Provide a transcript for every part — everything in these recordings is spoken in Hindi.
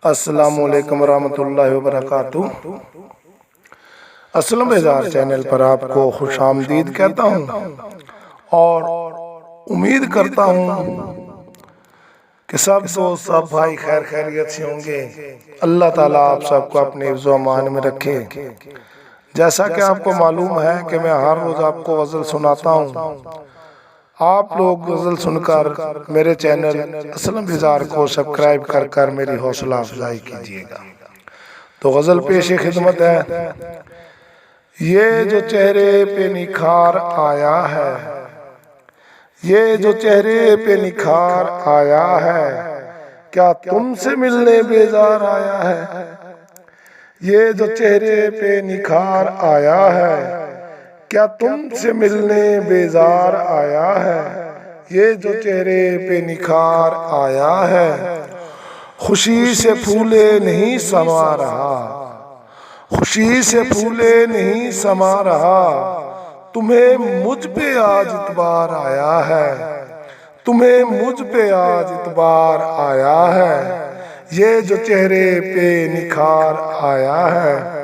अस्सलामुअलैकुम रहमतुल्लाहि व बरकातुहू। असलम बेजार चैनल पर आपको खुशामदीद कहता हूँ और उम्मीद करता हूँ कि सब दोस्त सब भाई खैर खैरियत से होंगे। अल्लाह ताला आप सबको अपने हिफ्ज़ व अमान में रखे। जैसा कि आपको मालूम है कि मैं हर रोज़ आपको गज़ल सुनाता हूँ। आप लोग गज़ल सुनकर मेरे चैनल असलम बेजार को सब्सक्राइब कर कर मेरी हौसला अफजाई कीजिएगा। तो गज़ल पेश खिदमत है। ये जो चेहरे पे निखार आया है, ये जो चेहरे पे निखार आया है, क्या तुमसे मिलने बेजार आया है। ये जो चेहरे पे निखार आया है, क्या तुमसे मिलने बेजार आया है। ये जो चेहरे पे निखार आया है, खुशी से फूले नहीं समा रहा, खुशी से फूले नहीं समा रहा। तुम्हें मुझ पे आज इतबार आया है, तुम्हें मुझ पे आज इतबार आया है। ये जो चेहरे पे निखार आया है,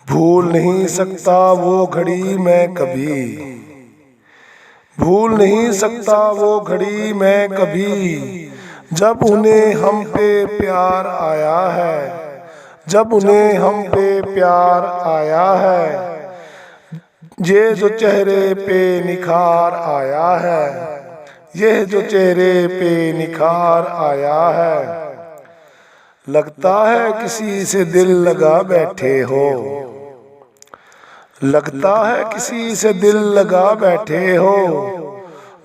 भूल नहीं सकता वो घड़ी मैं कभी, भूल नहीं सकता वो घड़ी मैं कभी, जब उन्हें हम पे प्यार आया है, जब उन्हें हम पे प्यार आया है। ये जो चेहरे पे निखार आया है, ये जो चेहरे पे निखार आया है। लगता है किसी से दिल लगा बैठे हो, लगता है किसी से दिल लगा बैठे हो।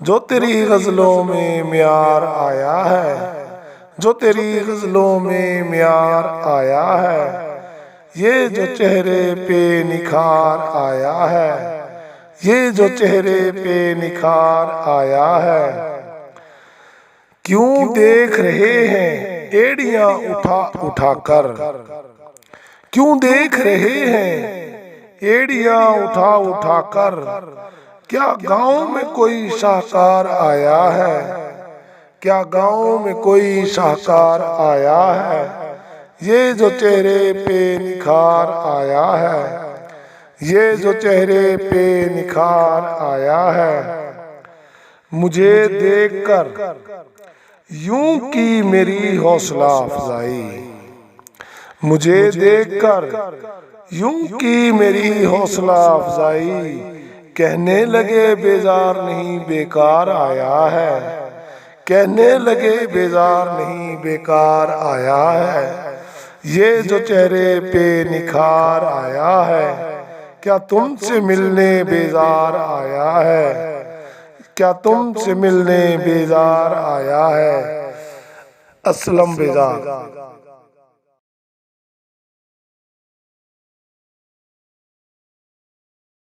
जो तेरी गज़लों में म्यार आया है, जो तेरी गज़लों में म्यार आया है। ये जो चेहरे पे निखार आया है, ये जो चेहरे पे निखार आया है। क्यों देख रहे हैं एड़ियां उठा उठा कर, क्यों देख रहे हैं एड़ियां उठा उठा कर। क्या गांव में कोई शाहकार आया है, क्या गांव में कोई शाहकार आया है। ये जो चेहरे पे निखार आया है, ये जो चेहरे पे निखार आया है। मुझे देखकर यूं की मेरी हौसला अफजाई, मुझे देखकर यूं की मेरी हौसला अफजाई। कहने लगे बेजार नहीं बेकार आया है, कहने लगे बेजार नहीं बेकार आया है। ये जो चेहरे पे निखार आया है, क्या तुमसे मिलने बेजार आया है, क्या तुमसे मिलने बेजार आया है। असलम बेजार।